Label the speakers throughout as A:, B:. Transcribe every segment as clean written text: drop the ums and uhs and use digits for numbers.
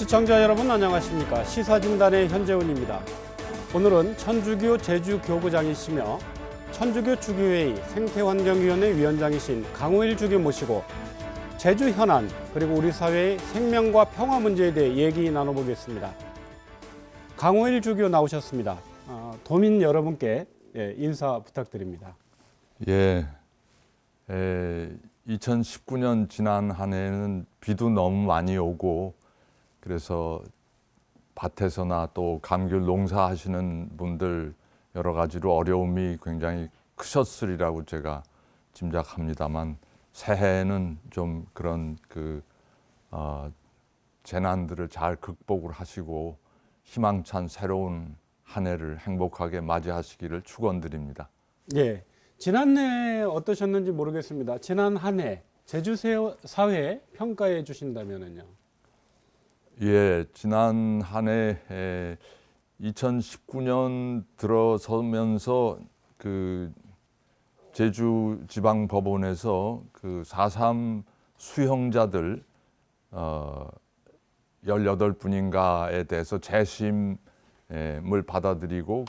A: 시청자 여러분 안녕하십니까. 시사진단의 현재훈입니다. 오늘은 천주교 제주교구장이시며 천주교 주교회의 생태환경위원회 위원장이신 강호일 주교 모시고 제주 현안 그리고 우리 사회의 생명과 평화 문제에 대해 얘기 나눠보겠습니다. 강호일 주교 나오셨습니다. 도민 여러분께 인사 부탁드립니다.
B: 2019년 지난 한 해는 비도 너무 많이 오고 그래서 밭에서나 또 감귤 농사하시는 분들 여러 가지로 어려움이 굉장히 크셨으리라고 제가 짐작합니다만 새해에는 좀 그런 재난들을 잘 극복을 하시고 희망찬 새로운 한 해를 행복하게 맞이하시기를 축원드립니다.
A: 예, 지난해 어떠셨는지 모르겠습니다. 지난 한 해 제주 사회 평가해 주신다면요.
B: 예, 지난 한 해 2019년 들어서면서 제주지방법원에서 4.3 수형자들 18분인가에 대해서 재심을 받아들이고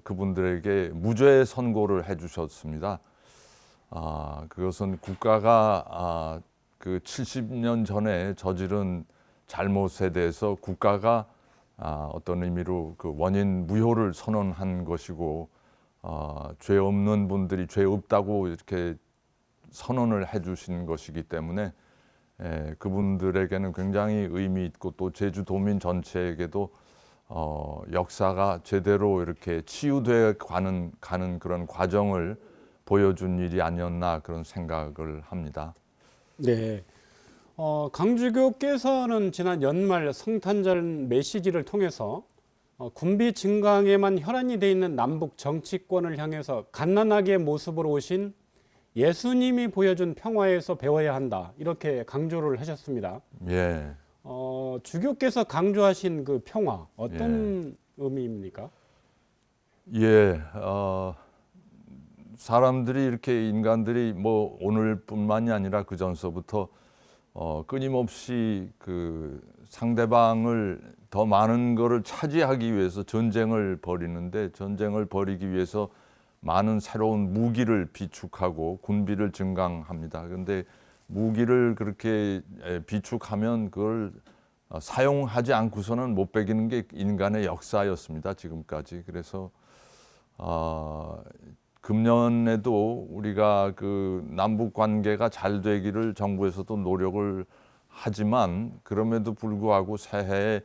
B: 그분들에게 무죄 선고를 해주셨습니다. 그것은 국가가 70년 전에 저지른 잘못에 대해서 국가가 어떤 의미로 원인 무효를 선언한 것이고 죄 없는 분들이 죄 없다고 이렇게 선언을 해주신 것이기 때문에 그분들에게는 굉장히 의미 있고 또 제주도민 전체에게도 역사가 제대로 이렇게 치유돼 가는 그런 과정을 보여준 일이 아니었나 그런 생각을 합니다.
A: 네. 강주교께서는 지난 연말 성탄절 메시지를 통해서 군비 증강에만 혈안이 돼 있는 남북 정치권을 향해서 갓난아기의 모습으로 오신 예수님이 보여준 평화에서 배워야 한다 이렇게 강조를 하셨습니다.
B: 예.
A: 주교께서 강조하신 그 평화 어떤 의미입니까?
B: 예. 사람들이 이렇게 인간들이 뭐 오늘뿐만이 아니라 그 전서부터 끊임없이 상대방을 더 많은 것을 차지하기 위해서 전쟁을 벌이는데 전쟁을 벌이기 위해서 많은 새로운 무기를 비축하고 군비를 증강합니다. 그런데 무기를 그렇게 비축하면 그걸 사용하지 않고서는 못 배기는 게 인간의 역사였습니다. 지금까지. 그래서 금년에도 우리가 남북 관계가 잘 되기를 정부에서도 노력을 하지만 그럼에도 불구하고 새해에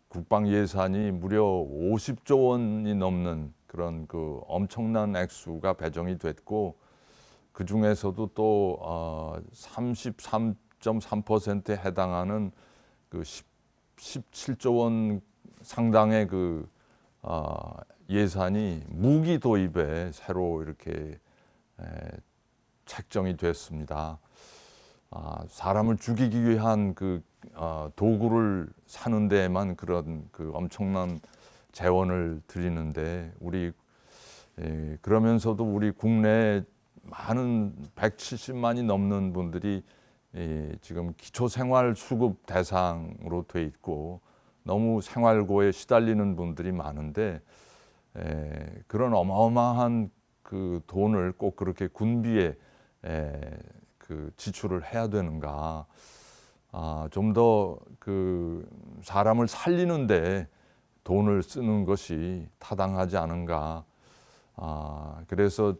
B: 국방 예산이 무려 50조 원이 넘는 그런 엄청난 액수가 배정이 됐고 그 중에서도 또 33.3%에 해당하는 17조 원 상당의 예산이 무기 도입에 새로 이렇게 책정이 됐습니다. 사람을 죽이기 위한 도구를 사는 데에만 그런 엄청난 재원을 드리는데 그러면서도 우리 국내에 많은 170만이 넘는 분들이 지금 기초생활수급 대상으로 돼 있고 너무 생활고에 시달리는 분들이 많은데 그런 어마어마한 돈을 꼭 그렇게 군비에 지출을 해야 되는가? 좀 더 사람을 살리는데 돈을 쓰는 것이 타당하지 않은가? 그래서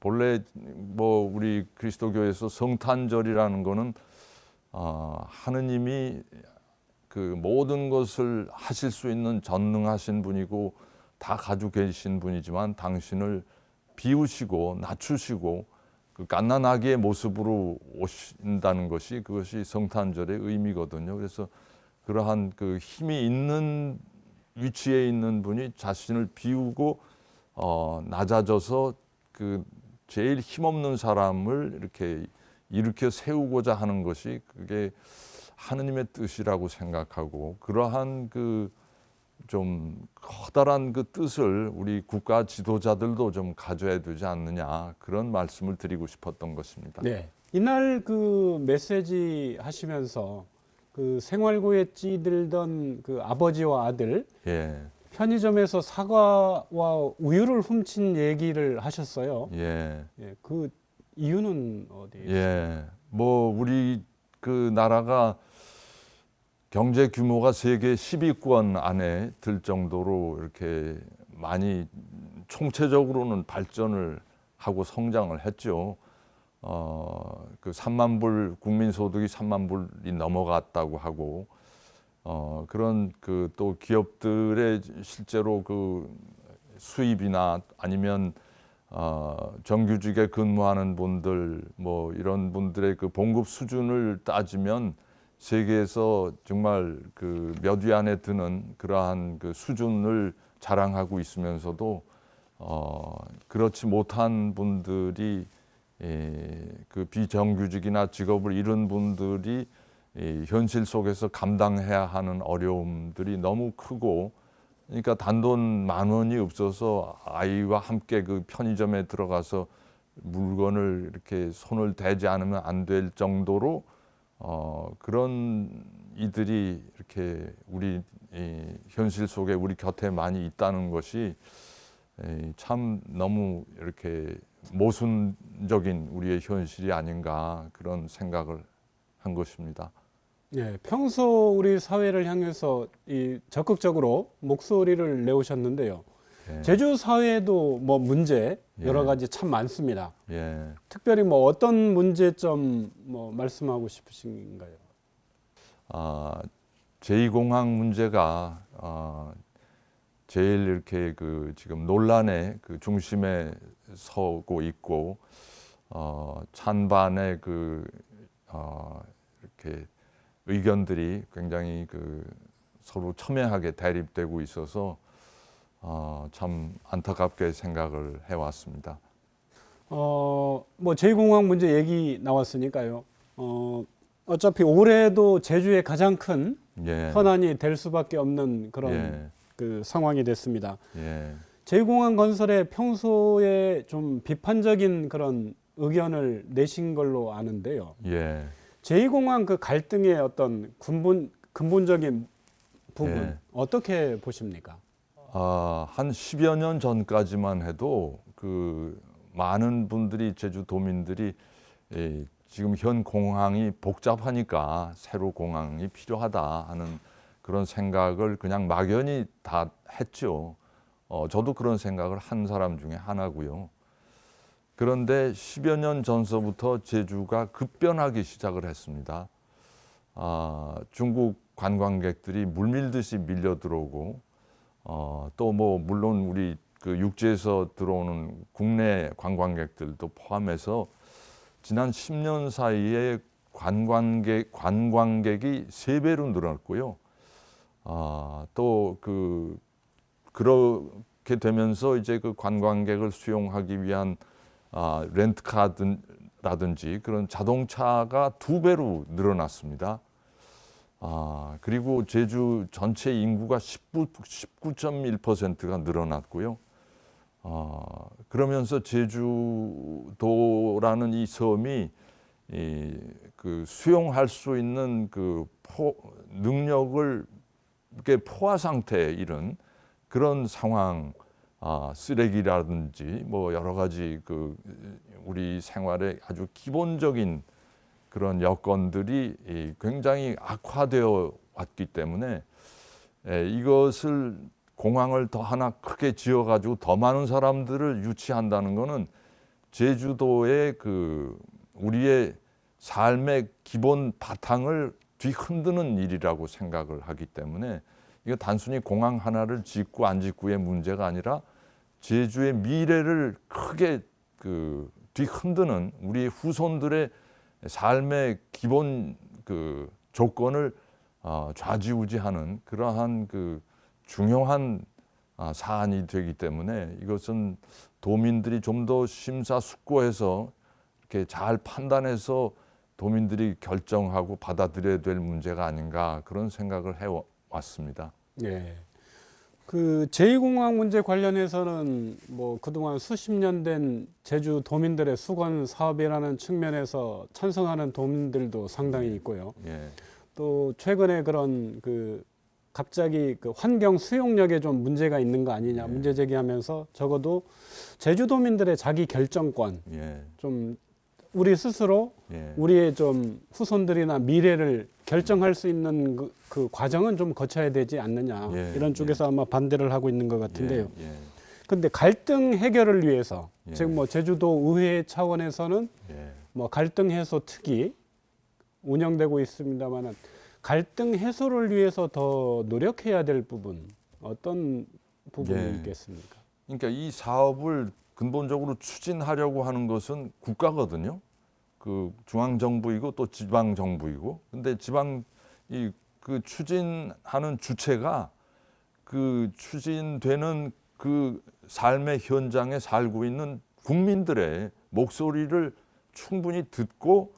B: 본래 뭐 우리 그리스도교에서 성탄절이라는 거는 하느님이 모든 것을 하실 수 있는 전능하신 분이고 다 가지고 계신 분이지만 당신을 비우시고 낮추시고 갓난아기의 모습으로 오신다는 것이 그것이 성탄절의 의미거든요. 그래서 그러한 힘이 있는 위치에 있는 분이 자신을 비우고 낮아져서 제일 힘없는 사람을 이렇게 일으켜 세우고자 하는 것이 그게 하느님의 뜻이라고 생각하고 그러한 좀 커다란 뜻을 우리 국가 지도자들도 좀 가져야 되지 않느냐 그런 말씀을 드리고 싶었던 것입니다.
A: 네. 이날 메시지 하시면서 그 생활고에 찌들던 그 아버지와 아들
B: 예,
A: 편의점에서 사과와 우유를 훔친 얘기를 하셨어요.
B: 예,
A: 예, 그 이유는 어디에 있어요?
B: 예. 뭐 우리 그 나라가 경제 규모가 세계 10위권 안에 들 정도로 이렇게 많이 총체적으로는 발전을 하고 성장을 했죠. 그 3만 불 국민 소득이 3만 불이 넘어갔다고 하고 그런 그 또 기업들의 실제로 그 수입이나 아니면 정규직에 근무하는 분들 뭐 이런 분들의 그 봉급 수준을 따지면 세계에서 정말 그 몇 위 안에 드는 그러한 그 수준을 자랑하고 있으면서도 그렇지 못한 분들이 그 비정규직이나 직업을 잃은 분들이 이 현실 속에서 감당해야 하는 어려움들이 너무 크고 그러니까 단돈 10,000원이 없어서 아이와 함께 그 편의점에 들어가서 물건을 이렇게 손을 대지 않으면 안 될 정도로 그런 이들이 이렇게 우리 현실 속에 우리 곁에 많이 있다는 것이 참 너무 이렇게 모순적인 우리의 현실이 아닌가 그런 생각을 한 것입니다.
A: 예, 평소 우리 사회를 향해서 이 적극적으로 목소리를 내오셨는데요.
B: 예,
A: 제주 사회에도 뭐 문제 여러
B: 예.
A: 가지 참 많습니다.
B: 예.
A: 특별히 뭐 어떤 문제점 뭐 말씀하고 싶으신가요?
B: 제2공항 문제가 제일 이렇게 그 지금 논란의 그 중심에 서고 있고 찬반의 그 이렇게 의견들이 굉장히 그 서로 첨예하게 대립되고 있어서 참 안타깝게 생각을 해왔습니다.
A: 뭐 제2공항 문제 얘기 나왔으니까요. 어차피 올해도 제주의 가장 큰
B: 예,
A: 현안이 될 수밖에 없는 그런
B: 예,
A: 그 상황이 됐습니다.
B: 예,
A: 제2공항 건설에 평소에 좀 비판적인 그런 의견을 내신 걸로 아는데요.
B: 예.
A: 제2공항 그 갈등의 어떤 근본적인 부분
B: 예.
A: 어떻게 보십니까?
B: 한 10여 년 전까지만 해도 그 많은 분들이 제주도민들이 지금 현 공항이 복잡하니까 새로 공항이 필요하다 하는 그런 생각을 그냥 막연히 다 했죠. 저도 그런 생각을 한 사람 중에 하나고요. 그런데 10여 년 전서부터 제주가 급변하기 시작을 했습니다. 중국 관광객들이 물밀듯이 밀려 들어오고 또 뭐 물론 우리 그 육지에서 들어오는 국내 관광객들도 포함해서 지난 10년 사이에 관광객이 3배로 늘었고요. 또 그렇게 되면서 이제 그 관광객을 수용하기 위한 렌트카라든지 그런 자동차가 2배로 늘어났습니다. 그리고 제주 전체 인구가 19.1%가 늘어났고요. 그러면서 제주도라는 이 섬이 그 수용할 수 있는 그 능력을 이렇게 포화 상태에 이른 그런 상황, 쓰레기라든지 뭐 여러 가지 그 우리 생활의 아주 기본적인 그런 여건들이 굉장히 악화되어 왔기 때문에 이것을 공항을 더 하나 크게 지어가지고 더 많은 사람들을 유치한다는 것은 제주도의 그 우리의 삶의 기본 바탕을 뒤흔드는 일이라고 생각을 하기 때문에 이거 단순히 공항 하나를 짓고 안 짓고의 문제가 아니라 제주의 미래를 크게 그 뒤흔드는 우리 후손들의 삶의 기본 그 조건을 좌지우지하는 그러한 그 중요한 사안이 되기 때문에 이것은 도민들이 좀 더 심사숙고해서 이렇게 잘 판단해서 도민들이 결정하고 받아들여야 될 문제가 아닌가 그런 생각을 해왔습니다.
A: 예. 그 제2공항 문제 관련해서는 뭐 그동안 수십 년 된 제주 도민들의 수건 사업이라는 측면에서 찬성하는 도민들도 상당히 있고요.
B: 예,
A: 또 최근에 그런 그 갑자기 그 환경 수용력에 좀 문제가 있는 거 아니냐 문제 제기하면서 적어도 제주도민들의 자기 결정권
B: 예,
A: 좀 우리 스스로
B: 예,
A: 우리의 좀 후손들이나 미래를 결정할 수 있는 그 과정은 좀 거쳐야 되지 않느냐
B: 예,
A: 이런 쪽에서 아마 반대를 하고 있는 것 같은데요.
B: 예,
A: 근데 갈등 해결을 위해서
B: 예.
A: 즉 뭐 제주도 의회 차원에서는
B: 예.
A: 뭐 갈등 해소 특위 운영되고 있습니다만은 갈등 해소를 위해서 더 노력해야 될 부분 어떤 부분이
B: 예.
A: 있겠습니까?
B: 그러니까 이 사업을 근본적으로 추진하려고 하는 것은 국가거든요. 그 중앙 정부이고 또 지방 정부이고. 근데 지방 그 추진하는 주체가 그 추진되는 그 삶의 현장에 살고 있는 국민들의 목소리를 충분히 듣고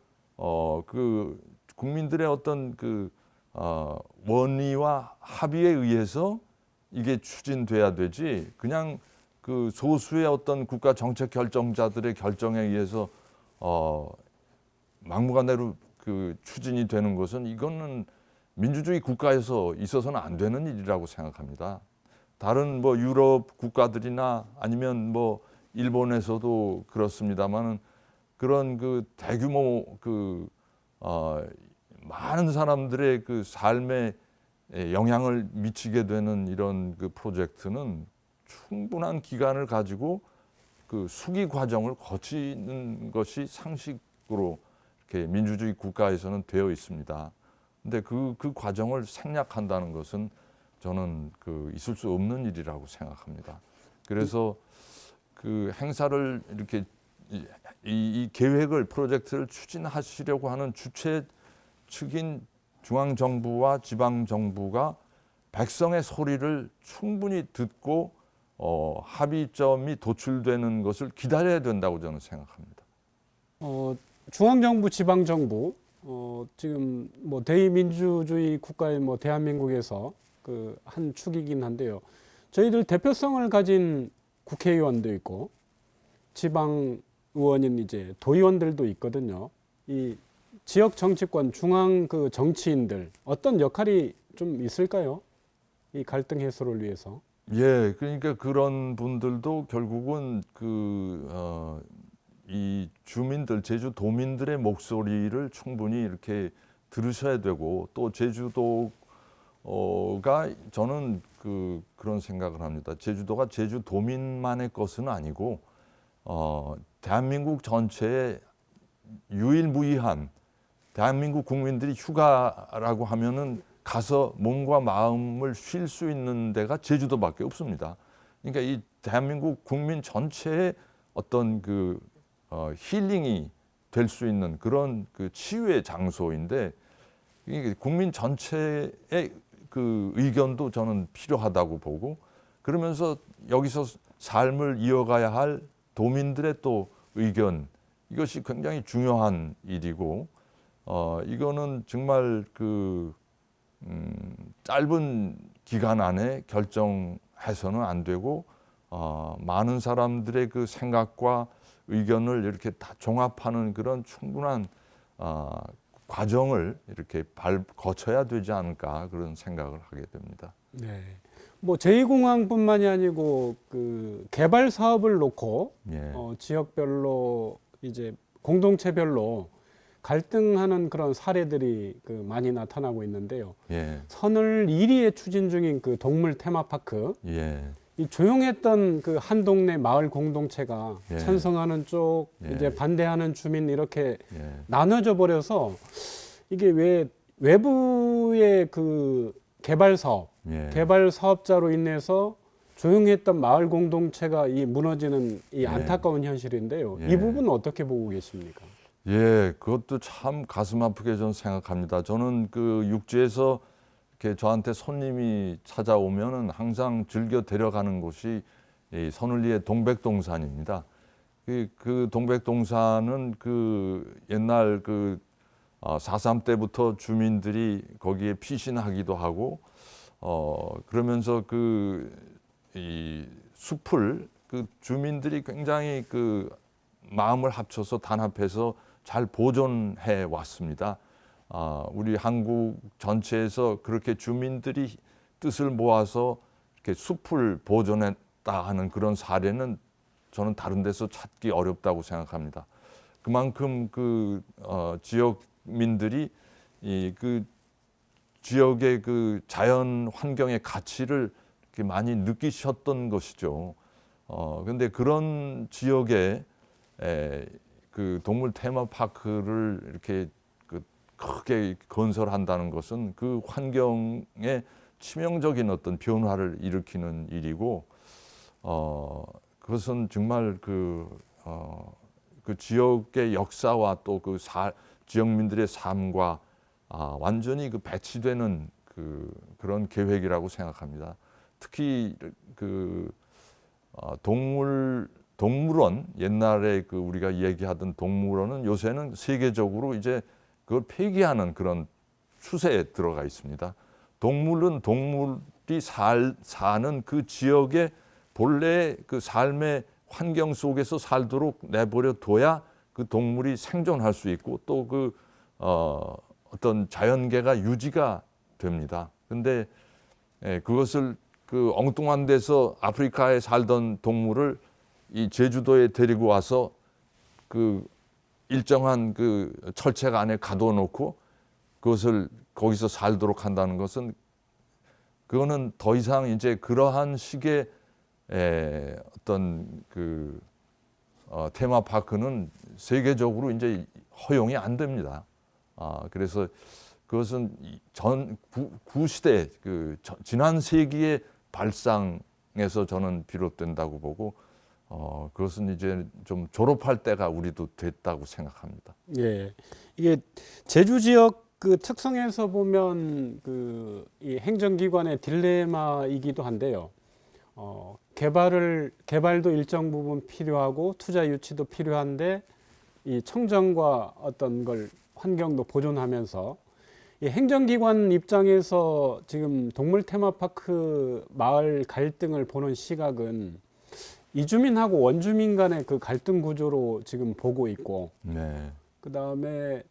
B: 그 국민들의 어떤 그 원의와 합의에 의해서 이게 추진돼야 되지 그냥 그 소수의 어떤 국가 정책 결정자들의 결정에 의해서 막무가내로 그 추진이 되는 것은 이거는 민주주의 국가에서 있어서는 안 되는 일이라고 생각합니다. 다른 뭐 유럽 국가들이나 아니면 뭐 일본에서도 그렇습니다만은 그런 그 대규모 그 많은 사람들의 그 삶에 영향을 미치게 되는 이런 그 프로젝트는 충분한 기간을 가지고 그 수기 과정을 거치는 것이 상식으로 이렇게 민주주의 국가에서는 되어 있습니다. 근데 그 과정을 생략한다는 것은 저는 그 있을 수 없는 일이라고 생각합니다. 그래서 그 행사를 이렇게 이 계획을 프로젝트를 추진하시려고 하는 주체 측인 중앙 정부와 지방 정부가 백성의 소리를 충분히 듣고 합의점이 도출되는 것을 기다려야 된다고 저는 생각합니다.
A: 중앙정부, 지방정부 지금 뭐 대의민주주의 국가의 뭐 대한민국에서 그 한 축이긴 한데요. 저희들 대표성을 가진 국회의원도 있고 지방 의원인 이제 도의원들도 있거든요. 이 지역 정치권 중앙 그 정치인들 어떤 역할이 좀 있을까요? 이 갈등 해소를 위해서.
B: 예, 그러니까 그런 분들도 결국은 이 주민들, 제주도민들의 목소리를 충분히 이렇게 들으셔야 되고 또 제주도가 저는 그런 생각을 합니다. 제주도가 제주도민만의 것은 아니고 대한민국 전체의 유일무이한 대한민국 국민들이 휴가라고 하면은 가서 몸과 마음을 쉴 수 있는 데가 제주도밖에 없습니다. 그러니까 이 대한민국 국민 전체의 어떤 힐링이 될 수 있는 그런 그 치유의 장소인데 이게 국민 전체의 그 의견도 저는 필요하다고 보고 그러면서 여기서 삶을 이어가야 할 도민들의 또 의견 이것이 굉장히 중요한 일이고 이거는 정말 짧은 기간 안에 결정해서는 안 되고 많은 사람들의 그 생각과 의견을 이렇게 다 종합하는 그런 충분한 과정을 이렇게 거쳐야 되지 않을까 그런 생각을 하게 됩니다.
A: 네. 뭐 제2공항뿐만이 아니고 그 개발 사업을 놓고
B: 예.
A: 지역별로 이제 공동체별로 갈등하는 그런 사례들이 그 많이 나타나고 있는데요.
B: 예.
A: 선을 1위에 추진 중인 그 동물 테마파크.
B: 예.
A: 이 조용했던 그 한 동네 마을 공동체가
B: 예.
A: 찬성하는 쪽,
B: 예.
A: 이제 반대하는 주민 이렇게
B: 예.
A: 나눠져 버려서 이게 왜 외부의 그 개발 사업,
B: 예.
A: 개발 사업자로 인해서 조용했던 마을 공동체가 이 무너지는 이
B: 예.
A: 안타까운 현실인데요.
B: 예.
A: 이 부분은 어떻게 보고 계십니까?
B: 예, 그것도 참 가슴 아프게 저는 생각합니다. 저는 그 육지에서 이렇게 저한테 손님이 찾아오면은 항상 즐겨 데려가는 곳이 이 선울리의 동백동산입니다. 그 동백동산은 그 옛날 4.3 때부터 주민들이 거기에 피신하기도 하고 그러면서 이 숲을 그 주민들이 굉장히 마음을 합쳐서 단합해서 잘 보존해 왔습니다. 우리 한국 전체에서 그렇게 주민들이 뜻을 모아서 이렇게 숲을 보존했다 하는 그런 사례는 저는 다른 데서 찾기 어렵다고 생각합니다. 그만큼 지역민들이 그 지역의 그 자연 환경의 가치를 이렇게 많이 느끼셨던 것이죠. 근데 그런 지역에 그 동물 테마파크를 이렇게 크게 건설한다는 것은 그 환경에 치명적인 어떤 변화를 일으키는 일이고, 그것은 정말 그 지역의 역사와 또 지역민들의 삶과 완전히 배치되는 그런 계획이라고 생각합니다. 특히 동물원, 옛날에 우리가 얘기하던 동물원은 요새는 세계적으로 이제 그걸 폐기하는 그런 추세에 들어가 있습니다. 동물은 동물이 사는 그 지역의 본래의 그 삶의 환경 속에서 살도록 내버려 둬야 그 동물이 생존할 수 있고 또 어떤 자연계가 유지가 됩니다. 근데 그것을 엉뚱한 데서 아프리카에 살던 동물을 이 제주도에 데리고 와서 일정한 철책 안에 가둬놓고 그것을 거기서 살도록 한다는 것은 그거는 더 이상 이제 그러한 식의 어떤 테마파크는 세계적으로 이제 허용이 안 됩니다. 그래서 그것은 구시대 지난 세기의 발상에서 저는 비롯된다고 보고 그것은 이제 좀 졸업할 때가 우리도 됐다고 생각합니다.
A: 예, 이게 제주 지역 그 특성에서 보면 이 행정기관의 딜레마이기도 한데요. 개발도 일정 부분 필요하고 투자 유치도 필요한데 이 청정과 어떤 걸 환경도 보존하면서 이 행정기관 입장에서 지금 동물 테마파크 마을 갈등을 보는 시각은 이주민하고 원주민 간의 그 갈등 구조로 지금 보고 있고,
B: 네.
A: 그 다음에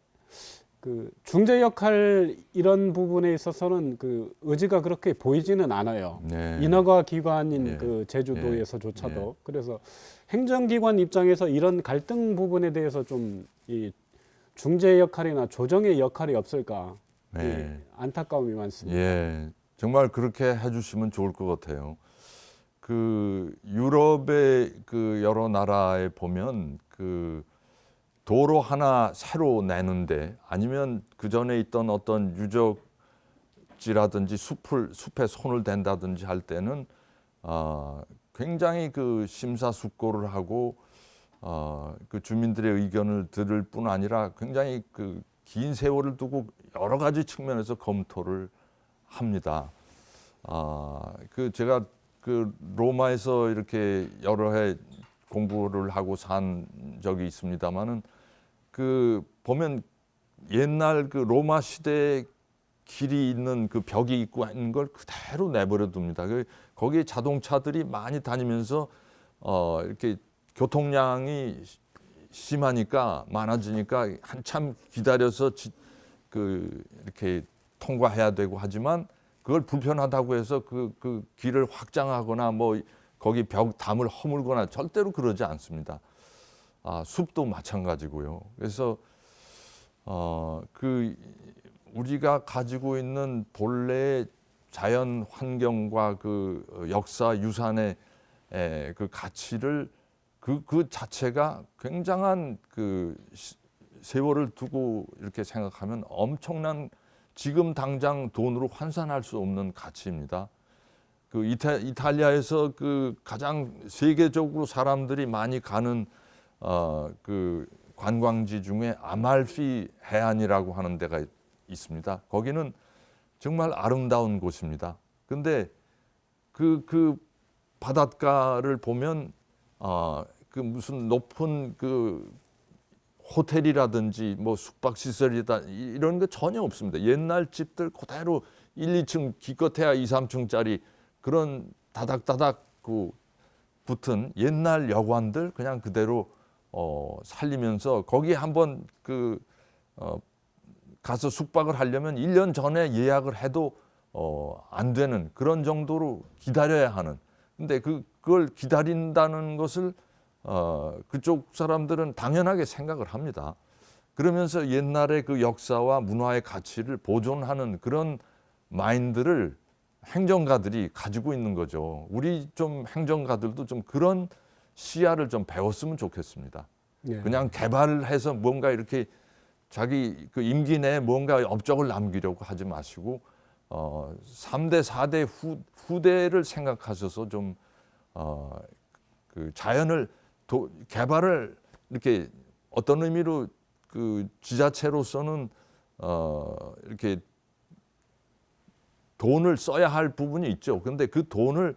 A: 중재 역할 이런 부분에 있어서는 의지가 그렇게 보이지는 않아요.
B: 네.
A: 인허가 기관인
B: 네.
A: 제주도에서조차도.
B: 네.
A: 그래서 행정기관 입장에서 이런 갈등 부분에 대해서 좀 이 중재 역할이나 조정의 역할이 없을까,
B: 네.
A: 안타까움이 많습니다.
B: 예, 정말 그렇게 해주시면 좋을 것 같아요. 유럽의 여러 나라에 보면 도로 하나 새로 내는데 아니면 그 전에 있던 어떤 유적지라든지 숲에 손을 댄다든지 할 때는 굉장히 심사숙고를 하고 주민들의 의견을 들을 뿐 아니라 굉장히 긴 세월을 두고 여러 가지 측면에서 검토를 합니다. 제가 로마에서 이렇게 여러 해 공부를 하고 산 적이 있습니다만은 보면 옛날 로마 시대에 길이 있는 벽이 있고 있는 걸 그대로 내버려 둡니다. 거기에 자동차들이 많이 다니면서 이렇게 교통량이 심하니까 많아지니까 한참 기다려서 이렇게 통과해야 되고 하지만 그걸 불편하다고 해서 그 길을 확장하거나 뭐 거기 담을 허물거나 절대로 그러지 않습니다. 숲도 마찬가지고요. 그래서 우리가 가지고 있는 본래의 자연 환경과 역사 유산의 가치를 그 자체가 굉장한 세월을 두고 이렇게 생각하면 엄청난 지금 당장 돈으로 환산할 수 없는 가치입니다. 이탈리아에서 가장 세계적으로 사람들이 많이 가는 관광지 중에 아말피 해안이라고 하는 데가 있습니다. 거기는 정말 아름다운 곳입니다. 근데 그 바닷가를 보면 무슨 높은 호텔이라든지 뭐 숙박시설이다 이런 거 전혀 없습니다. 옛날 집들 그대로 1, 2층 기껏해야 2, 3층짜리 그런 다닥다닥 붙은 옛날 여관들 그냥 그대로 살리면서 거기 한번 가서 숙박을 하려면 1년 전에 예약을 해도 안 되는 그런 정도로 기다려야 하는. 근데 그걸 기다린다는 것을 그쪽 사람들은 당연하게 생각을 합니다. 그러면서 옛날의 그 역사와 문화의 가치를 보존하는 그런 마인드를 행정가들이 가지고 있는 거죠. 우리 좀 행정가들도 좀 그런 시야를 좀 배웠으면 좋겠습니다.
A: 예.
B: 그냥 개발해서 뭔가 이렇게 자기 그 임기 내에 뭔가 업적을 남기려고 하지 마시고 3대, 4대 후대를 생각하셔서 좀 그 자연을 개발을 이렇게 어떤 의미로 그 지자체로서는 이렇게 돈을 써야 할 부분이 있죠. 근데 그 돈을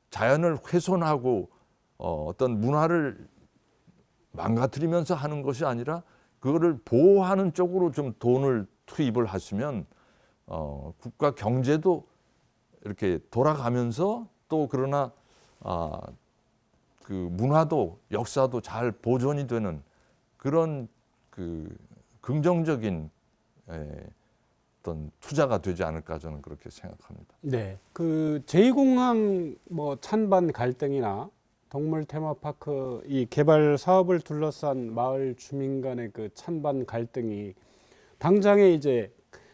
B: 자연을 훼손하고 어떤 문화를 망가뜨리면서 하는 것이 아니라 그거를 보호하는 쪽으로 좀 돈을 투입을 하시면 국가 경제도 이렇게 돌아가면서 또 그러나 그 문화도 역사도 잘 보존이 되는 그런 그 긍정적인 어떤 투자가 되지 않을까 저는 그렇게 생각합니다.
A: 네. 그 제2공항 뭐 찬반 갈등이나 동물 테마파크 이 개발 사업을 둘러싼 마을 주민 간의 그 찬반 갈등이 당장에 이제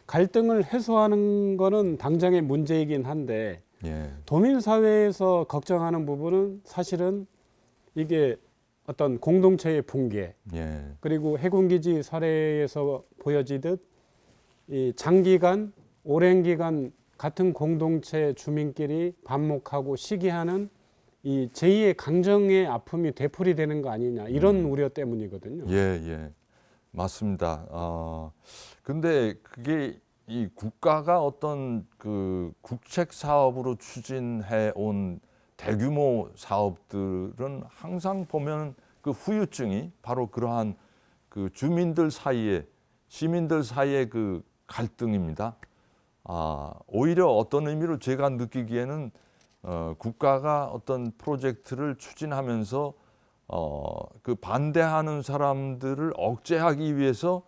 A: 갈등을 해소하는 거는 당장의 문제이긴 한데
B: 예,
A: 도민 사회에서 걱정하는 부분은 사실은 이게 어떤 공동체의 붕괴
B: 예,
A: 그리고 해군기지 사례에서 보여지듯 이 장기간 오랜 기간 같은 공동체 주민끼리 반목하고 시기하는 이 제2의 강정의 아픔이 되풀이되는 거 아니냐 이런 우려 때문이거든요.
B: 예, 예, 맞습니다. 근데 그게 이 국가가 어떤 그 국책 사업으로 추진해 온 대규모 사업들은 항상 보면 그 후유증이 바로 그러한 그 주민들 사이에 시민들 사이의 그 갈등입니다. 오히려 어떤 의미로 제가 느끼기에는 국가가 어떤 프로젝트를 추진하면서 그 반대하는 사람들을 억제하기 위해서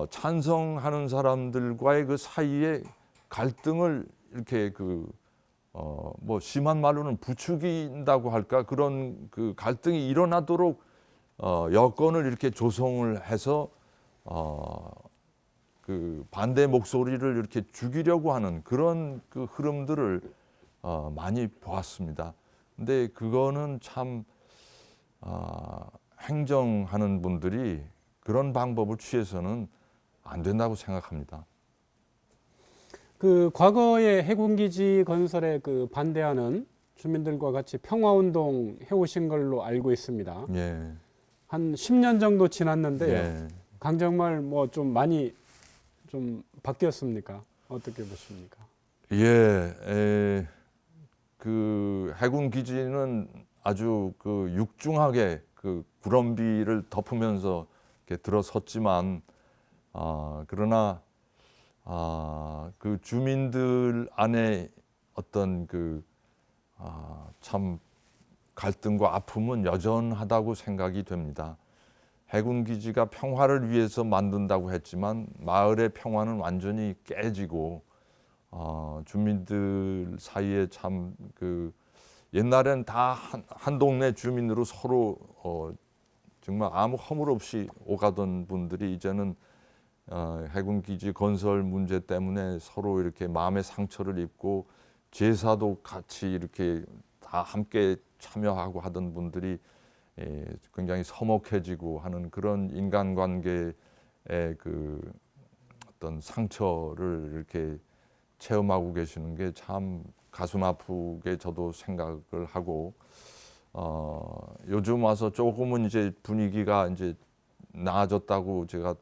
B: 찬성하는 사람들과의 그 사이에 갈등을 이렇게 뭐 심한 말로는 부추긴다고 할까 그런 그 갈등이 일어나도록 여건을 이렇게 조성을 해서 그 반대 목소리를 이렇게 죽이려고 하는 그런 그 흐름들을 많이 보았습니다. 근데 그거는 참 행정하는 분들이 그런 방법을 취해서는 안 된다고 생각합니다.
A: 그 과거에 해군기지 건설에 그 반대하는 주민들과 같이 평화운동 해오신 걸로 알고 있습니다.
B: 예,
A: 한 10년 정도 지났는데요.
B: 예.
A: 강정말 뭐 좀 많이 좀 바뀌었습니까? 어떻게 보십니까?
B: 예, 그 해군 기지는 아주 그 육중하게 그 구럼비를 덮으면서 이렇게 들어섰지만, 그러나 그 주민들 안에 어떤 참 갈등과 아픔은 여전하다고 생각이 됩니다. 해군 기지가 평화를 위해서 만든다고 했지만 마을의 평화는 완전히 깨지고 주민들 사이에 참 옛날엔 다 한 동네 주민으로 서로 정말 아무 허물 없이 오가던 분들이 이제는 해군 기지 건설 문제 때문에 서로 이렇게 마음의 상처를 입고 제사도 같이 이렇게 다 함께 참여하고 하던 분들이 굉장히 서먹해지고 하는 그런 인간관계의 어떤 상처를 이렇게 체험하고 계시는 게 참 가슴 아프게 저도 생각을 하고 요즘 와서 조금은 이제 분위기가 이제 나아졌다고 제가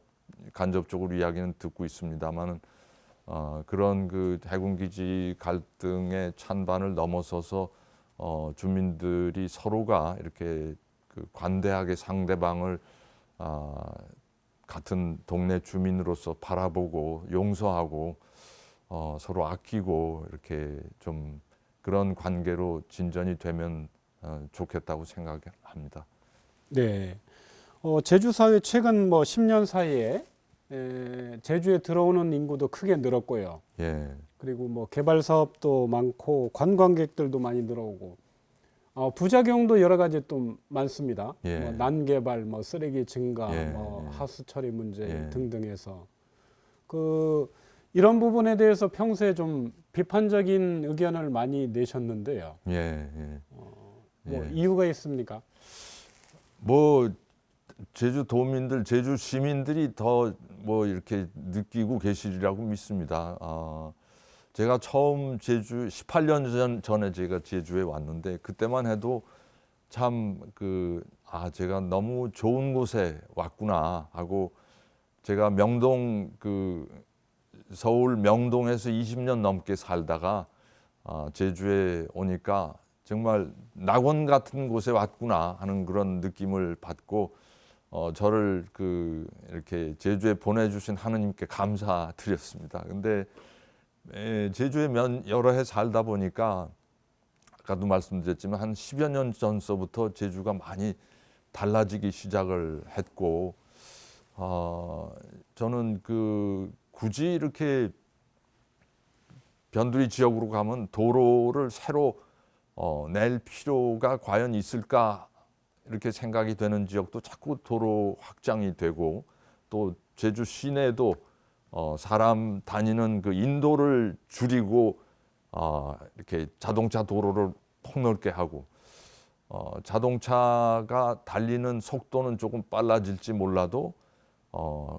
B: 간접적으로 이야기는 듣고 있습니다만은 그런 그 해군기지 갈등의 찬반을 넘어서서 주민들이 서로가 이렇게 관대하게 상대방을 같은 동네 주민으로서 바라보고 용서하고 서로 아끼고 이렇게 좀 그런 관계로 진전이 되면 좋겠다고 생각합니다.
A: 네. 제주사회 최근 뭐 10년 사이에 제주에 들어오는 인구도 크게 늘었고요.
B: 예.
A: 그리고 뭐 개발 사업도 많고 관광객들도 많이 늘어오고 부작용도 여러 가지 또 많습니다.
B: 예.
A: 뭐 난개발, 뭐 쓰레기 증가,
B: 예.
A: 뭐 하수 처리 문제
B: 예.
A: 등등해서 이런 부분에 대해서 평소에 좀 비판적인 의견을 많이 내셨는데요.
B: 예. 예.
A: 뭐
B: 예.
A: 이유가 있습니까?
B: 뭐 제주 도민들, 제주 시민들이 더 뭐 이렇게 느끼고 계시리라고 믿습니다. 제가 처음 제주 18년 전에 제가 제주에 왔는데 그때만 해도 참 제가 너무 좋은 곳에 왔구나 하고 제가 명동 서울 명동에서 20년 넘게 살다가 제주에 오니까 정말 낙원 같은 곳에 왔구나 하는 그런 느낌을 받고 저를 이렇게 제주에 보내주신 하느님께 감사드렸습니다. 근데 제주에 여러 해 살다 보니까 아까도 말씀드렸지만 한 10여 년 전서부터 제주가 많이 달라지기 시작을 했고 저는 굳이 이렇게 변두리 지역으로 가면 도로를 새로 낼 필요가 과연 있을까 이렇게 생각이 되는 지역도 자꾸 도로 확장이 되고 또 제주 시내도 사람 다니는 인도를 줄이고 이렇게 자동차 도로를 폭넓게 하고 자동차가 달리는 속도는 조금 빨라질지 몰라도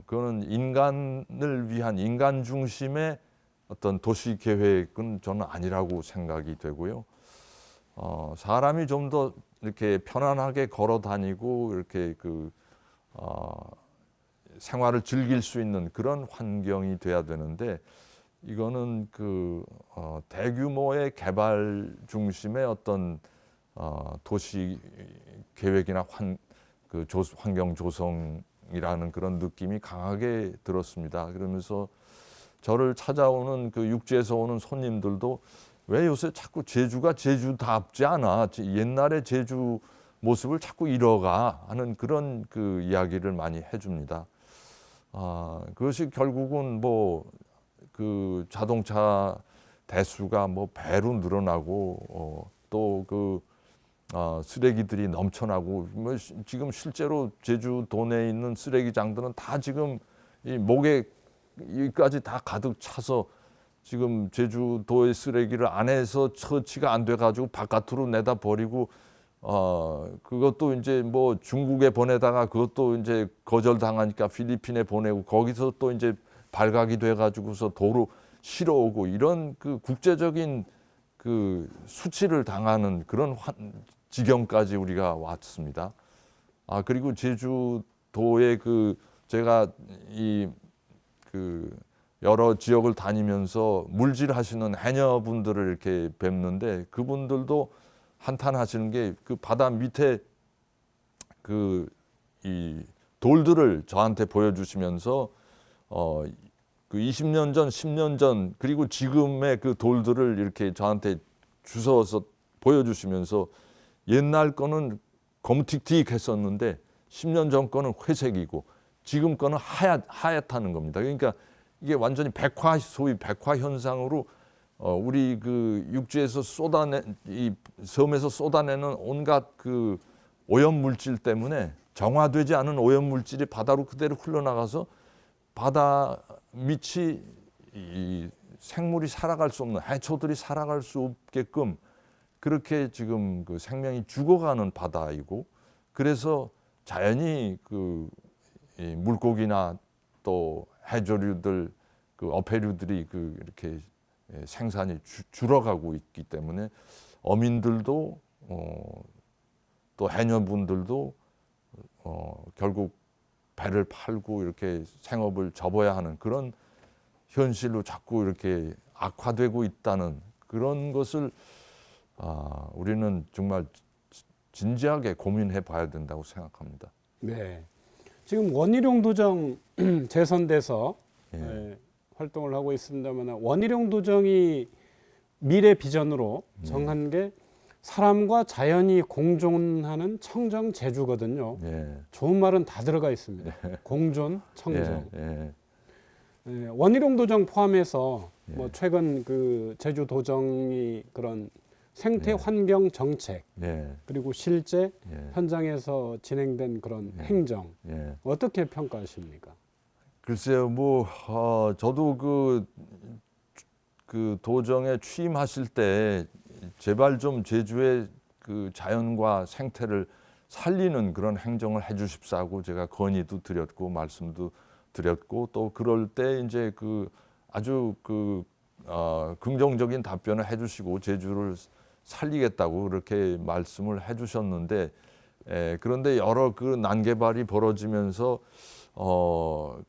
B: 그거는 인간을 위한 인간 중심의 어떤 도시 계획은 저는 아니라고 생각이 되고요. 사람이 좀 더 이렇게 편안하게 걸어 다니고 이렇게 생활을 즐길 수 있는 그런 환경이 돼야 되는데 이거는 대규모의 개발 중심의 어떤 도시 계획이나 환경 조성이라는 그런 느낌이 강하게 들었습니다. 그러면서 저를 찾아오는 육지에서 오는 손님들도 왜 요새 자꾸 제주가 제주답지 않아? 옛날의 제주 모습을 자꾸 잃어가 하는 그런 이야기를 많이 해줍니다. 그것이 결국은 자동차 대수가 배로 늘어나고 또 쓰레기들이 넘쳐나고 지금 실제로 제주 도내에 있는 쓰레기장들은 다 지금 이 목에까지 다 가득 차서 지금 제주도의 쓰레기를 안에서 처치가 안 돼가지고 바깥으로 내다 버리고 그것도 이제 중국에 보내다가 그것도 이제 거절당하니까 필리핀에 보내고 거기서 또 이제 발각이 돼가지고서 도로 실어오고 이런 국제적인 수치를 당하는 그런 지경까지 우리가 왔습니다. 그리고 제주도의 제가 여러 지역을 다니면서 물질하시는 해녀분들을 이렇게 뵙는데 그분들도 한탄하시는 게 바다 밑에 이 돌들을 저한테 보여주시면서 20년 전, 10년 전 그리고 지금의 돌들을 이렇게 저한테 주워서 보여주시면서 옛날 거는 검틱틱했었는데 10년 전 거는 회색이고 지금 거는 하얗다는 겁니다. 그러니까 이게 완전히 소위 백화 현상으로 우리 육지에서 이 섬에서 쏟아내는 온갖 오염 물질 때문에 정화되지 않은 오염 물질이 바다로 그대로 흘러나가서 바다 밑이 이 생물이 살아갈 수 없는 해초들이 살아갈 수 없게끔 그렇게 지금 생명이 죽어가는 바다이고 그래서 자연히 이 물고기나 또 해조류들 어패류들이 이렇게 생산이 줄어가고 있기 때문에 어민들도 또 해녀분들도 결국 배를 팔고 이렇게 생업을 접어야 하는 그런 현실로 자꾸 이렇게 악화되고 있다는 그런 것을 우리는 정말 진지하게 고민해 봐야 된다고 생각합니다.
A: 네. 지금 원희룡 도정 재선돼서
B: 예.
A: 활동을 하고 있습니다만 원희룡 도정이 미래 비전으로 정한 게 사람과 자연이 공존하는 청정 제주거든요.
B: 예.
A: 좋은 말은 다 들어가 있습니다. 공존, 청정.
B: 예.
A: 원희룡 도정 포함해서
B: 예.
A: 뭐 최근 그 제주 도정이 그런 생태
B: 예.
A: 환경 정책
B: 예,
A: 그리고 실제
B: 예,
A: 현장에서 진행된 그런
B: 예.
A: 행정
B: 예.
A: 어떻게 평가하십니까?
B: 글쎄요, 저도 그 도정에 취임하실 때 제발 좀 제주의 그 자연과 생태를 살리는 그런 행정을 해주십사고 제가 건의도 드렸고 말씀도 드렸고 또 그럴 때 이제 그 아주 긍정적인 답변을 해주시고 제주를 살리겠다고 그렇게 말씀을 해주셨는데 그런데 여러 그 난개발이 벌어지면서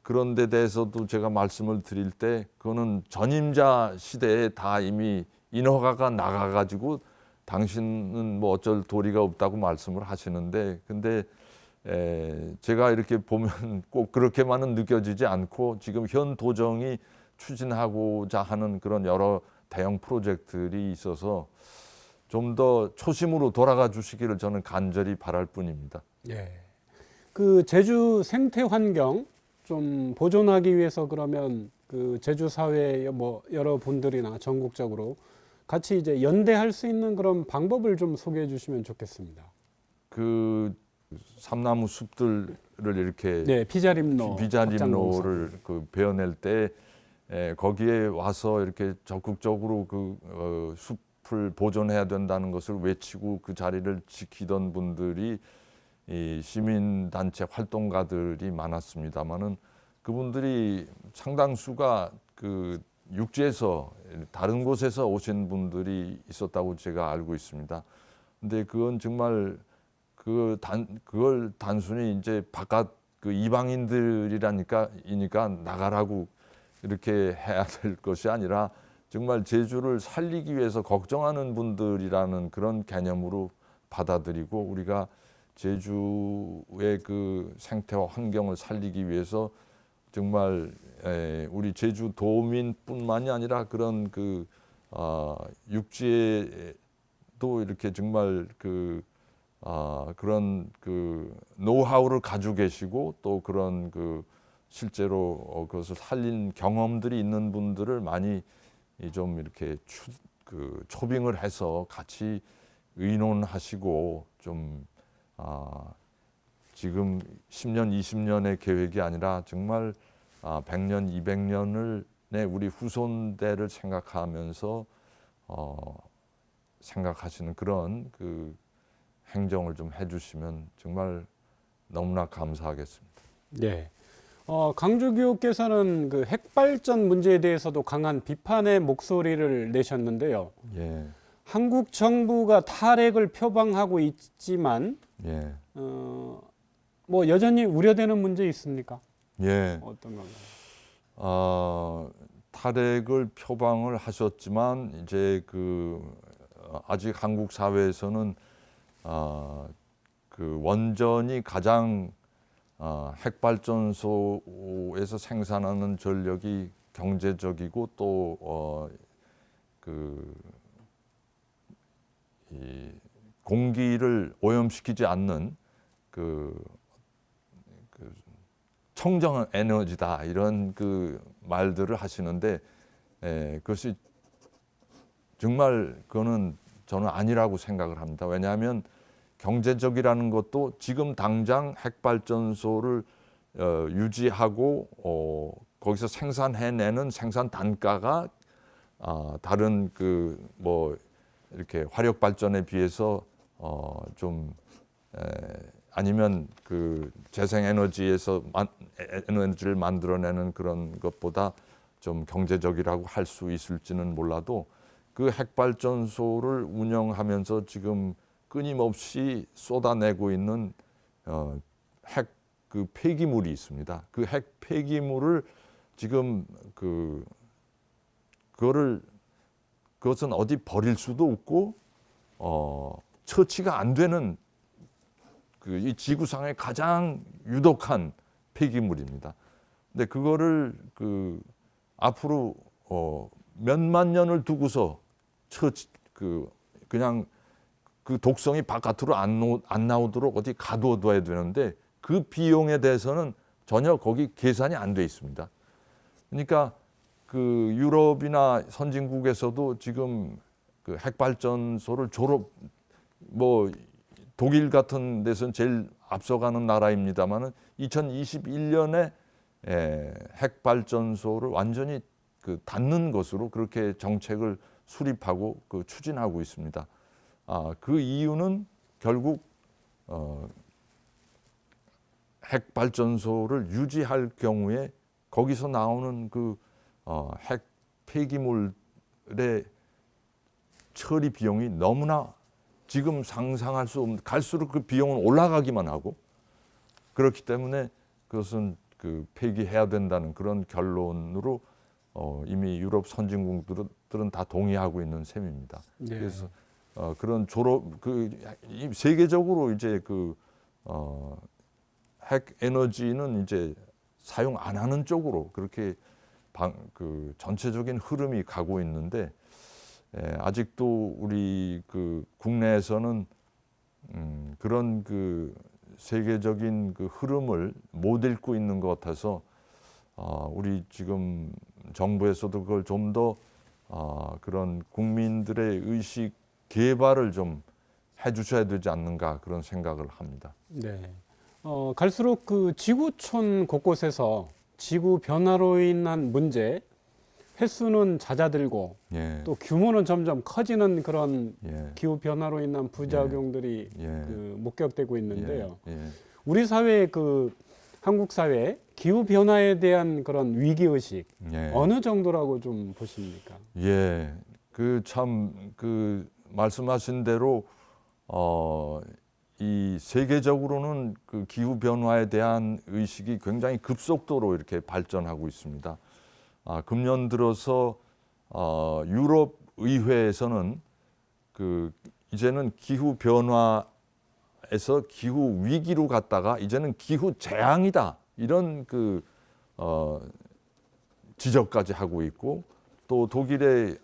B: 그런 데 대해서도 제가 말씀을 드릴 때 그거는 전임자 시대에 다 이미 인허가가 나가가지고 당신은 뭐 어쩔 도리가 없다고 말씀을 하시는데 근데 제가 이렇게 보면 꼭 그렇게만은 느껴지지 않고 지금 현 도정이 추진하고자 하는 그런 여러 대형 프로젝트들이 있어서 좀 더 초심으로 돌아가 주시기를 저는 간절히 바랄 뿐입니다.
A: 예. 그 제주 생태 환경 좀 보존하기 위해서 그러면 그 제주 사회 뭐 여러 분들이나 전국적으로 같이 이제 연대할 수 있는 그런 방법을 좀 소개해 주시면 좋겠습니다.
B: 그 삼나무 숲들을 이렇게
A: 네, 비자림로,
B: 비자림로를 그 베어낼 때 거기에 와서 이렇게 적극적으로 숲을 보존해야 된다는 것을 외치고 그 자리를 지키던 분들이 이 시민단체 활동가들이 많았습니다만은 그분들이 상당수가 그 육지에서 다른 곳에서 오신 분들이 있었다고 제가 알고 있습니다. 근데 그건 정말 그걸 단순히 이제 바깥 그 이방인들이니까 나가라고 이렇게 해야 될 것이 아니라 정말 제주를 살리기 위해서 걱정하는 분들이라는 그런 개념으로 받아들이고 우리가 제주의 그 생태와 환경을 살리기 위해서 정말 우리 제주 도민뿐만이 아니라 그런 육지에도 이렇게 정말 그런 노하우를 가지고 계시고 또 그런 실제로 그것을 살린 경험들이 있는 분들을 많이 좀 이렇게 초빙을 해서 같이 의논하시고 좀 지금 10년, 20년의 계획이 아니라 정말 100년, 200년을 우리 후손대를 생각하면서 생각하시는 그런 행정을 좀 해주시면 정말 너무나 감사하겠습니다.
A: 네. 강주교육께서는 그 핵발전 문제에 대해서도 강한 비판의 목소리를 내셨는데요.
B: 예,
A: 한국 정부가 탈핵을 표방하고 있지만
B: 예,
A: 뭐 여전히 우려되는 문제 있습니까?
B: 예.
A: 어떤 건가요?
B: 탈핵을 표방을 하셨지만 이제 아직 한국 사회에서는 원전이 가장 핵발전소에서 생산하는 전력이 경제적이고 또 이 공기를 오염시키지 않는 청정 에너지다 이런 말들을 하시는데 그것이 정말 그거는 저는 아니라고 생각을 합니다. 왜냐하면 경제적이라는 것도 지금 당장 핵발전소를 유지하고 거기서 생산해내는 생산 단가가 다른 이렇게 화력 발전에 비해서 좀 아니면 재생 에너지에서 에너지를 만들어내는 그런 것보다 좀 경제적이라고 할 수 있을지는 몰라도 그 핵발전소를 운영하면서 지금 끊임없이 쏟아내고 있는 핵 폐기물이 있습니다. 그 핵 폐기물을 지금 그것은 어디 버릴 수도 없고 처치가 안 되는 이 지구상의 가장 유독한 폐기물입니다. 근데 그거를 앞으로 몇만 년을 두고서 그냥 독성이 바깥으로 안 나오도록 어디 가둬둬야 되는데 그 비용에 대해서는 전혀 거기 계산이 안 돼 있습니다. 그러니까 그 유럽이나 선진국에서도 지금 그 핵발전소를 뭐 독일 같은 데서는 제일 앞서가는 나라입니다만은 2021년에 핵발전소를 완전히 그 닫는 것으로 그렇게 정책을 수립하고 그 추진하고 있습니다. 그 이유는 결국 핵발전소를 유지할 경우에 거기서 나오는 그 핵 폐기물의 처리 비용이 너무나 지금 상상할 수 없는, 갈수록 그 비용은 올라가기만 하고, 그렇기 때문에 그것은 그 폐기해야 된다는 그런 결론으로 이미 유럽 선진국들은 다 동의하고 있는 셈입니다.
A: 네.
B: 그래서 그런 세계적으로 이제 핵 에너지는 이제 사용 안 하는 쪽으로 그렇게 그 전체적인 흐름이 가고 있는데, 아직도 우리 그 국내에서는 그런 그 세계적인 그 흐름을 못 읽고 있는 것 같아서 우리 지금 정부에서도 그걸 좀 더 그런 국민들의 의식 개발을 좀 해주셔야 되지 않는가 그런 생각을 합니다.
A: 네. 갈수록 그 지구촌 곳곳에서 지구 변화로 인한 문제, 횟수는 잦아들고
B: 예,
A: 또 규모는 점점 커지는 그런
B: 예,
A: 기후 변화로 인한 부작용들이
B: 예,
A: 그 목격되고 있는데요.
B: 예,
A: 우리 사회 그 한국 사회 기후 변화에 대한 그런 위기 의식
B: 예.
A: 어느 정도라고 좀 보십니까?
B: 예, 그 참 그 말씀하신 대로 이 세계적으로는 그 기후 변화에 대한 의식이 굉장히 급속도로 이렇게 발전하고 있습니다. 금년 들어서 유럽 의회에서는 그 이제는 기후 변화에서 기후 위기로 갔다가 이제는 기후 재앙이다 이런 그 지적까지 하고 있고, 또 독일의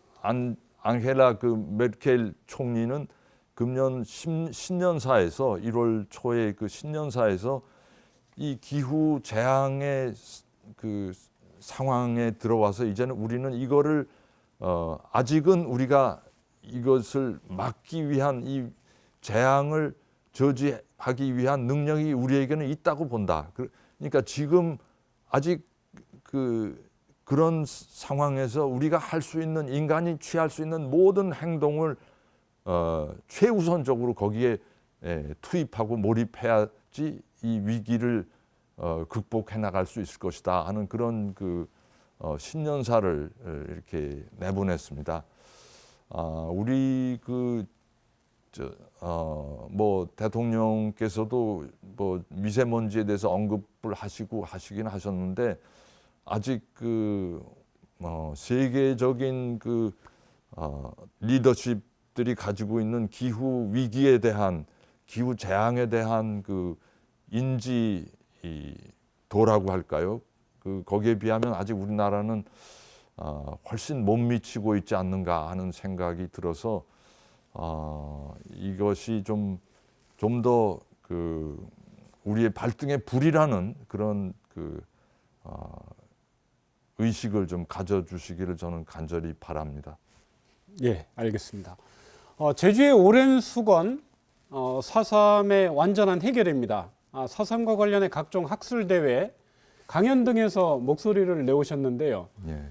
B: 앙헬라 그 메르켈 총리는 금년 신년사에서 1월 초에 그 신년사에서 이 기후 재앙의 그 상황에 들어와서 이제는 우리는 이거를 아직은 우리가 이것을 막기 위한 이 재앙을 저지하기 위한 능력이 우리에게는 있다고 본다. 그러니까 지금 아직 그런 상황에서 우리가 할 수 있는, 인간이 취할 수 있는 모든 행동을 최우선적으로 거기에 투입하고 몰입해야지 이 위기를 극복해 나갈 수 있을 것이다 하는 그런 그 신년사를 이렇게 내보냈습니다. 우리 뭐 대통령께서도 뭐 미세먼지에 대해서 언급을 하시긴 하셨는데, 아직 세계적인 리더십들이 가지고 있는 기후 위기에 대한, 기후 재앙에 대한 인지도라고 할까요? 거기에 비하면 아직 우리나라는 훨씬 못 미치고 있지 않는가 하는 생각이 들어서 이것이 좀 더 우리의 발등에 불이라는 그런 의식을 좀 가져주시기를 저는 간절히 바랍니다.
A: 예, 알겠습니다. 제주의 오랜 수건 4.3의 완전한 해결입니다. 4.3과 관련해 각종 학술대회, 강연 등에서 목소리를 내오셨는데요.
B: 예.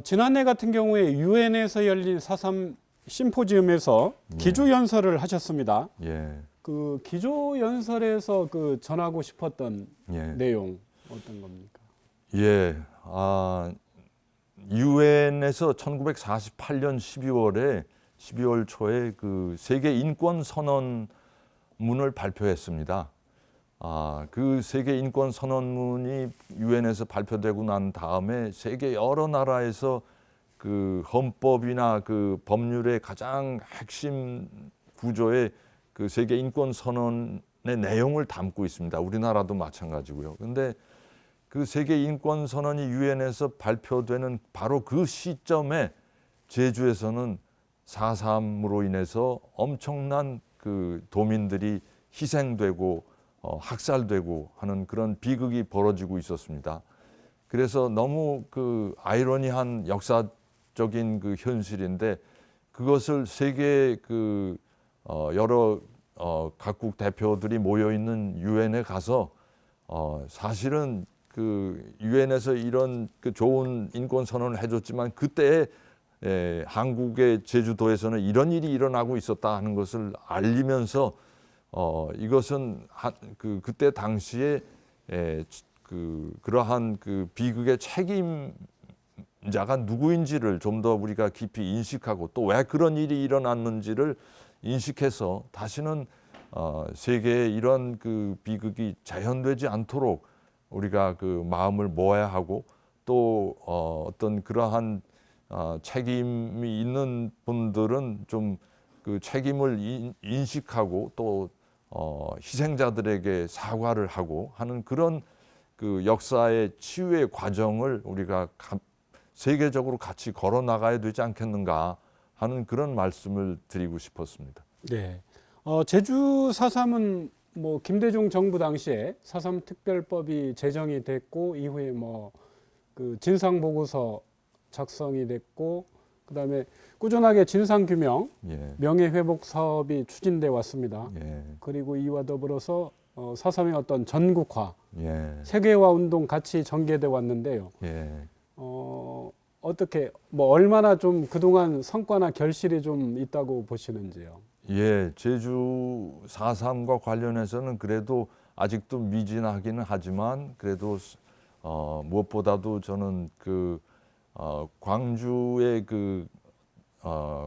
A: 지난해 같은 경우에 유엔에서 열린 4.3 심포지움에서 기조연설을 하셨습니다.
B: 예.
A: 그 기조연설에서 전하고 싶었던
B: 예.
A: 내용 어떤 겁니까?
B: 예. 유엔에서 1948년 12월 초에 그 세계 인권 선언문을 발표했습니다. 그 세계 인권 선언문이 유엔에서 발표되고 난 다음에 세계 여러 나라에서 그 헌법이나 그 법률의 가장 핵심 구조의 그 세계 인권 선언의 내용을 담고 있습니다. 우리나라도 마찬가지고요. 그런데 그 세계 인권 선언이 유엔에서 발표되는 바로 그 시점에 제주에서는 4.3으로 인해서 엄청난 그 도민들이 희생되고 학살되고 하는 그런 비극이 벌어지고 있었습니다. 그래서 너무 그 아이러니한 역사적인 그 현실인데 그것을 세계 그 여러 각국 대표들이 모여 있는 유엔에 가서 사실은 그 유엔에서 이런 그 좋은 인권 선언을 해줬지만 그때 한국의 제주도에서는 이런 일이 일어나고 있었다 하는 것을 알리면서 이것은 그때 당시에 그러한 그 비극의 책임자가 누구인지를 좀 더 우리가 깊이 인식하고 또 왜 그런 일이 일어났는지를 인식해서 다시는 세계에 이런 그 비극이 재현되지 않도록 우리가 그 마음을 모아야 하고 또 어떤 그러한 책임이 있는 분들은 좀 그 책임을 인식하고 또 희생자들에게 사과를 하고 하는 그런 그 역사의 치유의 과정을 우리가 세계적으로 같이 걸어 나가야 되지 않겠는가 하는 그런 말씀을 드리고 싶었습니다.
A: 네. 제주 4.3은 뭐 김대중 정부 당시에 4.3 특별법이 제정이 됐고 이후에 뭐 그 진상 보고서 작성이 됐고 그다음에 꾸준하게 진상 규명,
B: 예,
A: 명예 회복 사업이 추진돼 왔습니다.
B: 예,
A: 그리고 이와 더불어서 4.3의 어떤 전국화,
B: 예,
A: 세계화 운동 같이 전개돼 왔는데요.
B: 예.
A: 어떻게 뭐 얼마나 좀 그동안 성과나 결실이 좀 있다고 보시는지요?
B: 예, 제주 4.3과 관련해서는 그래도 아직도 미진하기는 하지만 그래도 무엇보다도 저는 그 광주의 그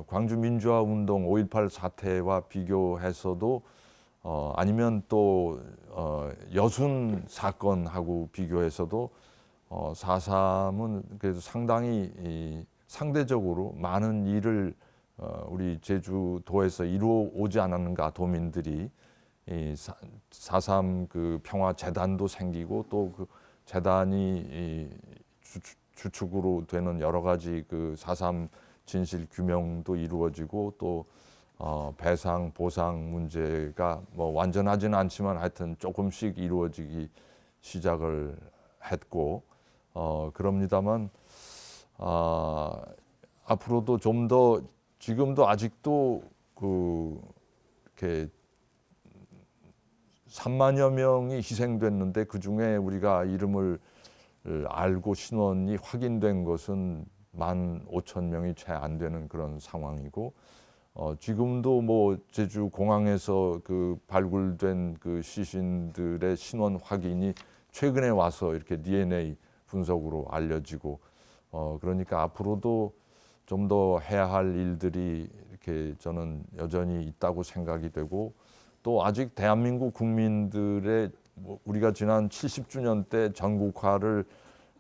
B: 광주 민주화 운동 5.18 사태와 비교해서도 아니면 또 여순 사건하고 비교해서도 4.3은 그래도 상당히 상대적으로 많은 일을 우리 제주도에서 이루어 오지 않았는가 도민들이 이 4.3 그 평화 재단도 생기고 또 그 재단이 주축으로 되는 여러 가지 그 4.3 진실 규명도 이루어지고 또 배상 보상 문제가 뭐 완전하지는 않지만 하여튼 조금씩 이루어지기 시작을 했고 그럽니다만 앞으로도 좀 더 지금도 아직도 그 이렇게 3만여 명이 희생됐는데 그 중에 우리가 이름을 알고 신원이 확인된 것은 15,000명이 채 안 되는 그런 상황이고 지금도 뭐 제주 공항에서 그 발굴된 그 시신들의 신원 확인이 최근에 와서 이렇게 DNA 분석으로 알려지고 그러니까 앞으로도 좀 더 해야 할 일들이 이렇게 저는 여전히 있다고 생각이 되고 또 아직 대한민국 국민들의 우리가 지난 70주년 때 전국화를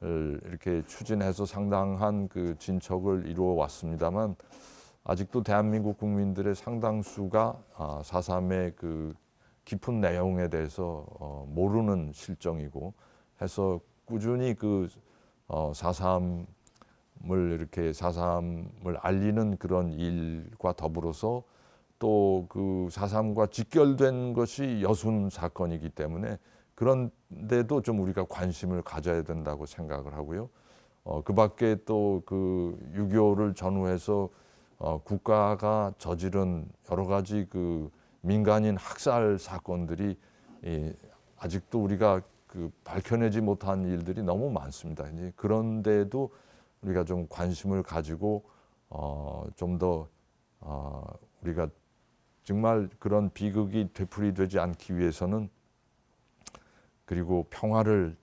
B: 이렇게 추진해서 상당한 그 진척을 이루어 왔습니다만 아직도 대한민국 국민들의 상당수가 4.3의 그 깊은 내용에 대해서 모르는 실정이고 해서 꾸준히 그 4.3을 이렇게 4.3을 알리는 그런 일과 더불어서 또 그 4.3과 직결된 것이 여순 사건이기 때문에 그런데도 좀 우리가 관심을 가져야 된다고 생각을 하고요. 그 밖에 또 그 6.25를 전후해서 국가가 저지른 여러 가지 그 민간인 학살 사건들이 아직도 우리가 그 밝혀내지 못한 일들이 너무 많습니다. 이제 그런데도 우리가 좀 관심을 가지고 좀 더 우리가 정말 그런 비극이 되풀이되지 않기 위해서는 그리고 평화를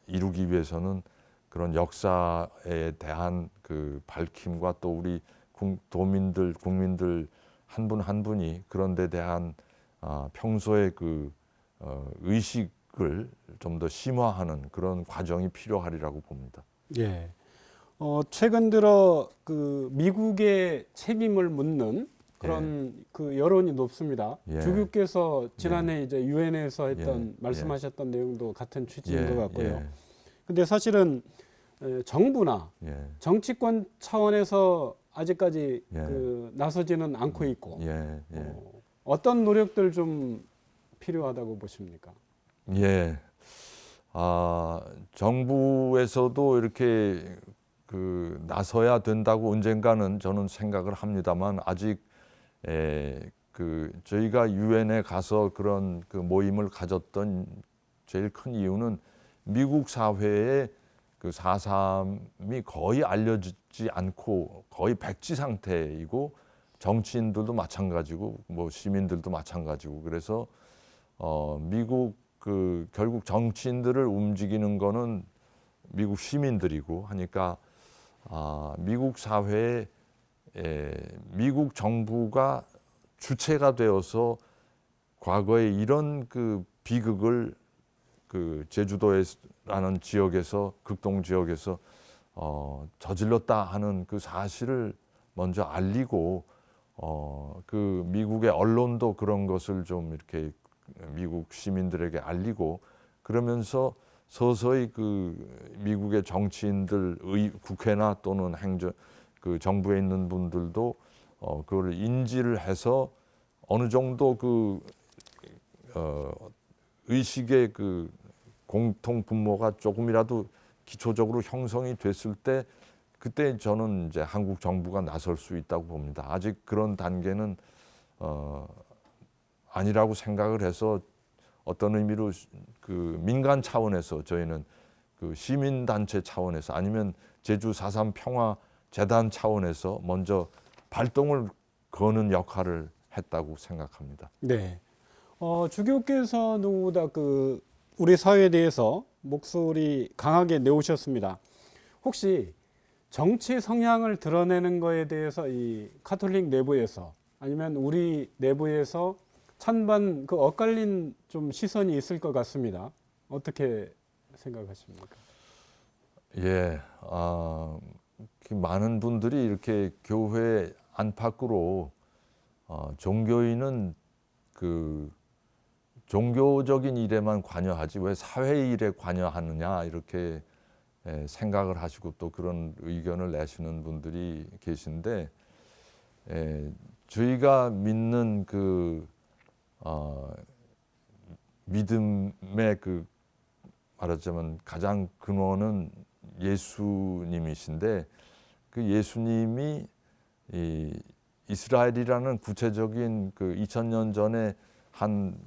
B: 이루기 위해서는 그런 역사에 대한 그 밝힘과 또 우리 도민들 국민들 한 분 한 분이 그런 데 대한 평소의 그 의식을 좀 더 심화하는 그런 과정이 필요하리라고 봅니다.
A: 예. 최근 들어 그 미국의 책임을 묻는 그런 그 여론이 높습니다.
B: 예.
A: 주교께서 지난해 이제 유엔에서 했던
B: 예.
A: 말씀하셨던 내용도 같은 취지인 것 같고요.
B: 예.
A: 근데 사실은 정부나
B: 예.
A: 정치권 차원에서 아직까지
B: 예.
A: 그 나서지는 않고 있고
B: 예. 예.
A: 어떤 노력들 좀 필요하다고 보십니까?
B: 예. 정부에서도 이렇게 나서야 된다고 언젠가는 저는 생각을 합니다만 아직 저희가 유엔에 가서 그런 모임을 가졌던 제일 큰 이유는 미국 사회에 4.3이 거의 알려지지 않고 거의 백지 상태이고 정치인들도 마찬가지고 뭐 시민들도 마찬가지고 그래서 미국 결국 정치인들을 움직이는 거는 미국 시민들이고 하니까 미국 사회에 미국 정부가 주체가 되어서 과거에 이런 비극을 제주도라는 지역에서 극동 지역에서 저질렀다 하는 그 사실을 먼저 알리고 미국의 언론도 그런 것을 좀 이렇게 미국 시민들에게 알리고 그러면서 서서히 미국의 정치인들, 국회나 또는 정부에 있는 분들도 그걸 인지를 해서 어느 정도 의식의 공통 분모가 조금이라도 기초적으로 형성이 됐을 때 그때 저는 이제 한국 정부가 나설 수 있다고 봅니다. 아직 그런 단계는 아니라고 생각을 해서 어떤 의미로 민간 차원에서 저희는 시민단체 차원에서 아니면 제주 4.3 평화재단 차원에서 먼저 발동을 거는 역할을 했다고 생각합니다.
A: 네. 주교께서 누구보다 우리 사회에 대해서 목소리 강하게 내오셨습니다. 혹시 정치 성향을 드러내는 거에 대해서 이 카톨릭 내부에서 아니면 우리 내부에서 찬반 엇갈린 좀 시선이 있을 것 같습니다. 어떻게 생각하십니까?
B: 예, 많은 분들이 이렇게 교회 안팎으로 종교인은 종교적인 일에만 관여하지 왜 사회 일에 관여하느냐 이렇게 생각을 하시고 또 그런 의견을 내시는 분들이 계신데 저희가 믿는 믿음의 말하자면 가장 근원은 예수님이신데 그 예수님이 이 이스라엘이라는 구체적인 2000년 전에 한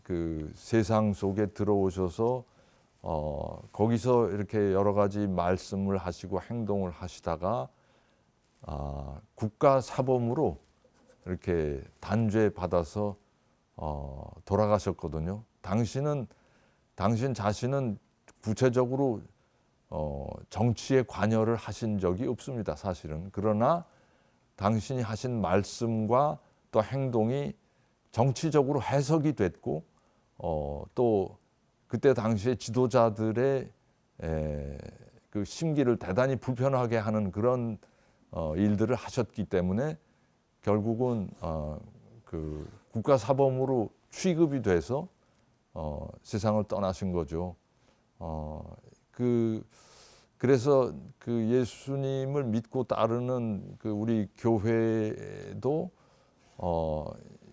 B: 세상 속에 들어오셔서 거기서 이렇게 여러 가지 말씀을 하시고 행동을 하시다가 국가 사범으로 이렇게 단죄 받아서 돌아가셨거든요. 당신 자신은 구체적으로 정치에 관여를 하신 적이 없습니다. 사실은. 그러나 당신이 하신 말씀과 또 행동이 정치적으로 해석이 됐고 또 그때 당시에 지도자들의 심기를 대단히 불편하게 하는 그런 일들을 하셨기 때문에 결국은 국가 사범으로 취급이 돼서 세상을 떠나신 거죠. 그래서 예수님을 믿고 따르는 우리 교회도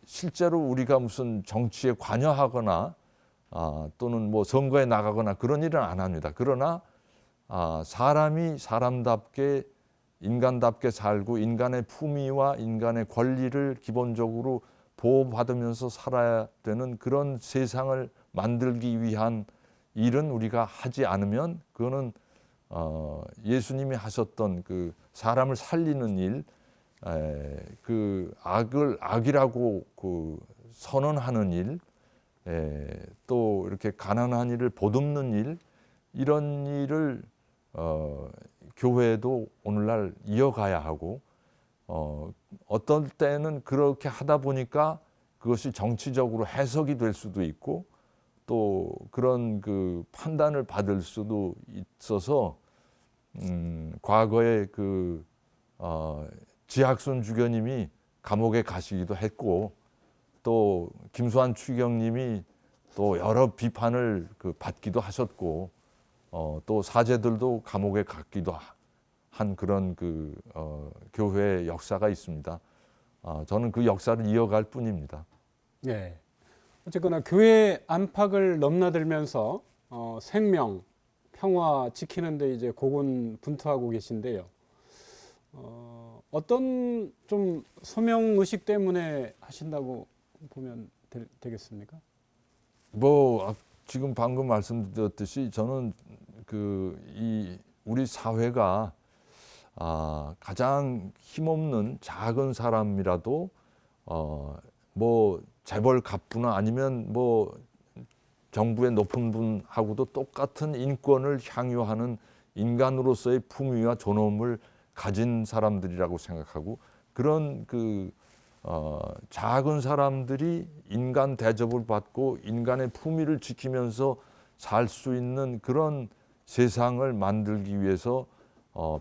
B: 실제로 우리가 무슨 정치에 관여하거나 또는 뭐 선거에 나가거나 그런 일은 안 합니다. 그러나 사람이 사람답게 인간답게 살고 인간의 품위와 인간의 권리를 기본적으로 보호받으면서 살아야 되는 그런 세상을 만들기 위한 일은 우리가 하지 않으면 그거는 예수님이 하셨던 사람을 살리는 일, 악이라고 선언하는 일, 또 이렇게 가난한 일을 보듬는 일, 이런 일을 교회도 오늘날 이어가야 하고 어떤 때는 그렇게 하다 보니까 그것이 정치적으로 해석이 될 수도 있고 또 그런 판단을 받을 수도 있어서 과거에 지학순 주교님이 감옥에 가시기도 했고 또 김수환 추경님이 또 여러 비판을 받기도 하셨고 또 사제들도 감옥에 갔기도 한 그런 교회의 역사가 있습니다. 저는 그 역사를 이어갈 뿐입니다.
A: 네. 어쨌거나 교회 안팎을 넘나들면서 생명 평화 지키는데 이제 고군분투하고 계신데요. 어떤 좀 소명 의식 때문에 하신다고 보면 되겠습니까?
B: 뭐 지금 방금 말씀드렸듯이 저는 우리 사회가 가장 힘없는 작은 사람이라도 뭐 재벌 갑부나 아니면 뭐 정부의 높은 분하고도 똑같은 인권을 향유하는 인간으로서의 품위와 존엄을 가진 사람들이라고 생각하고, 그런 작은 사람들이 인간 대접을 받고 인간의 품위를 지키면서 살 수 있는 그런 세상을 만들기 위해서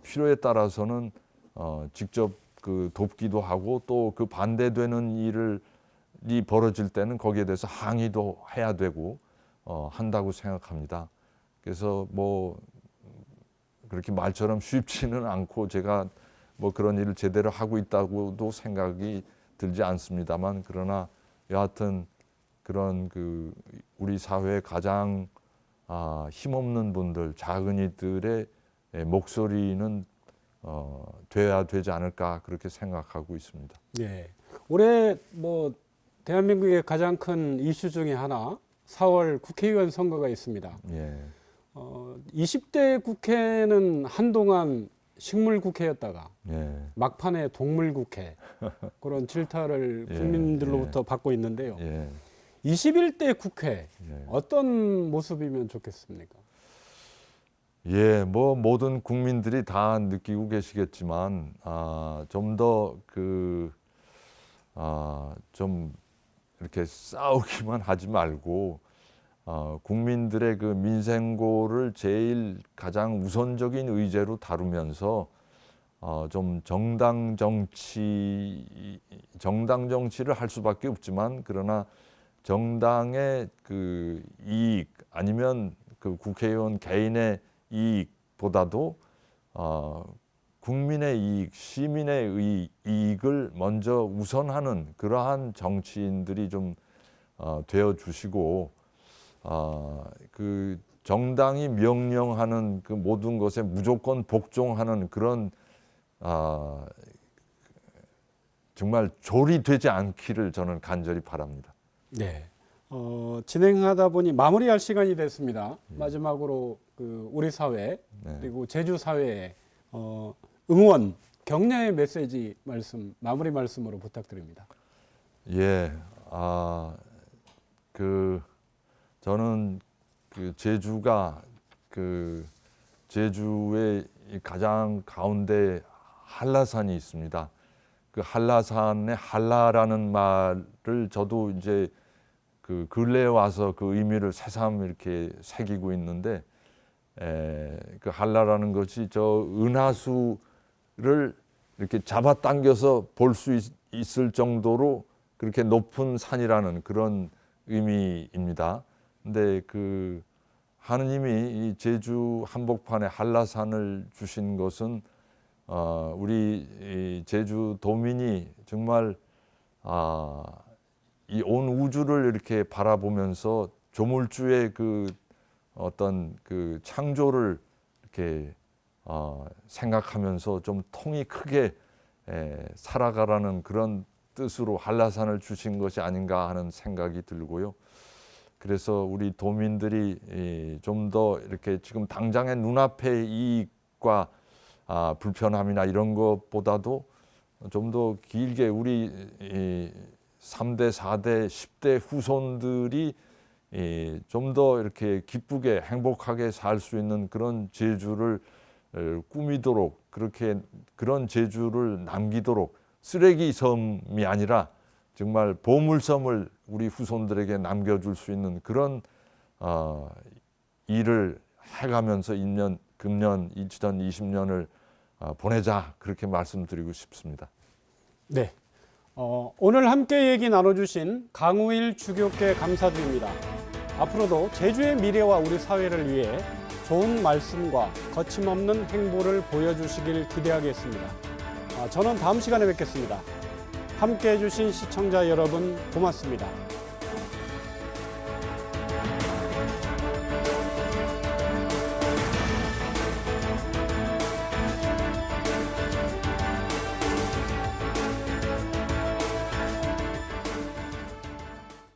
B: 필요에 따라서는 직접 돕기도 하고, 또 그 반대되는 일이 벌어질 때는 거기에 대해서 항의도 해야 되고 한다고 생각합니다. 그래서 뭐 그렇게 말처럼 쉽지는 않고 제가 뭐 그런 일을 제대로 하고 있다고도 생각이 들지 않습니다만, 그러나 여하튼 그런 우리 사회의 가장 힘없는 분들, 작은 이들의 목소리는 돼야 되지 않을까 그렇게 생각하고 있습니다.
A: 네. 올해 뭐 대한민국의 가장 큰 이슈 중에 하나 4월 국회의원 선거가 있습니다.
B: 예.
A: 20대 국회는 한동안 식물 국회였다가
B: 예.
A: 막판에 동물 국회 그런 질타를
B: 예,
A: 국민들로부터 받고 있는데요.
B: 예.
A: 21대 국회
B: 예.
A: 어떤 모습이면 좋겠습니까?
B: 예, 뭐 모든 국민들이 다 느끼고 계시겠지만 좀 더 좀 이렇게 싸우기만 하지 말고 국민들의 그 민생고를 제일 가장 우선적인 의제로 다루면서 좀 정당 정치를 할 수밖에 없지만, 그러나 정당의 그 이익 아니면 그 국회의원 개인의 이익보다도 국민의 이익, 시민의 이익을 먼저 우선하는 그러한 정치인들이 좀 되어 주시고, 그 정당이 명령하는 그 모든 것에 무조건 복종하는 그런 정말 조리되지 않기를 저는 간절히 바랍니다.
A: 네. 진행하다 보니 마무리할 시간이 됐습니다. 마지막으로 우리 사회
B: 네.
A: 그리고 제주 사회에 응원, 격려의 메시지 마무리 말씀으로 부탁드립니다.
B: 예, 저는 제주가 제주의 가장 가운데 한라산이 있습니다. 그 한라산의 한라라는 말을 저도 이제 근래에 와서 그 의미를 새삼 이렇게 새기고 있는데, 그 한라라는 것이 저 은하수를 이렇게 잡아당겨서 볼 수 있을 정도로 그렇게 높은 산이라는 그런 의미입니다. 근데 하느님이 이 제주 한복판에 한라산을 주신 것은 우리 이 제주 도민이 정말 이 온 우주를 이렇게 바라보면서 조물주의 어떤 창조를 이렇게 생각하면서 좀 통이 크게 살아가라는 그런 뜻으로 한라산을 주신 것이 아닌가 하는 생각이 들고요. 그래서 우리 도민들이 좀 더 이렇게 지금 당장의 눈앞의 이익과 불편함이나 이런 것보다도 좀 더 길게 우리 3대, 4대, 10대 후손들이 좀 더 이렇게 기쁘게 행복하게 살 수 있는 그런 제주를 꾸미도록, 그런 제주를 남기도록, 쓰레기 섬이 아니라 정말 보물섬을 우리 후손들에게 남겨줄 수 있는 그런 일을 해가면서 금년 2020년을 보내자, 그렇게 말씀드리고 싶습니다.
A: 네. 오늘 함께 얘기 나눠주신 강우일 주교께 감사드립니다. 앞으로도 제주의 미래와 우리 사회를 위해 좋은 말씀과 거침없는 행보를 보여주시길 기대하겠습니다. 저는 다음 시간에 뵙겠습니다. 함께 해주신 시청자 여러분 고맙습니다.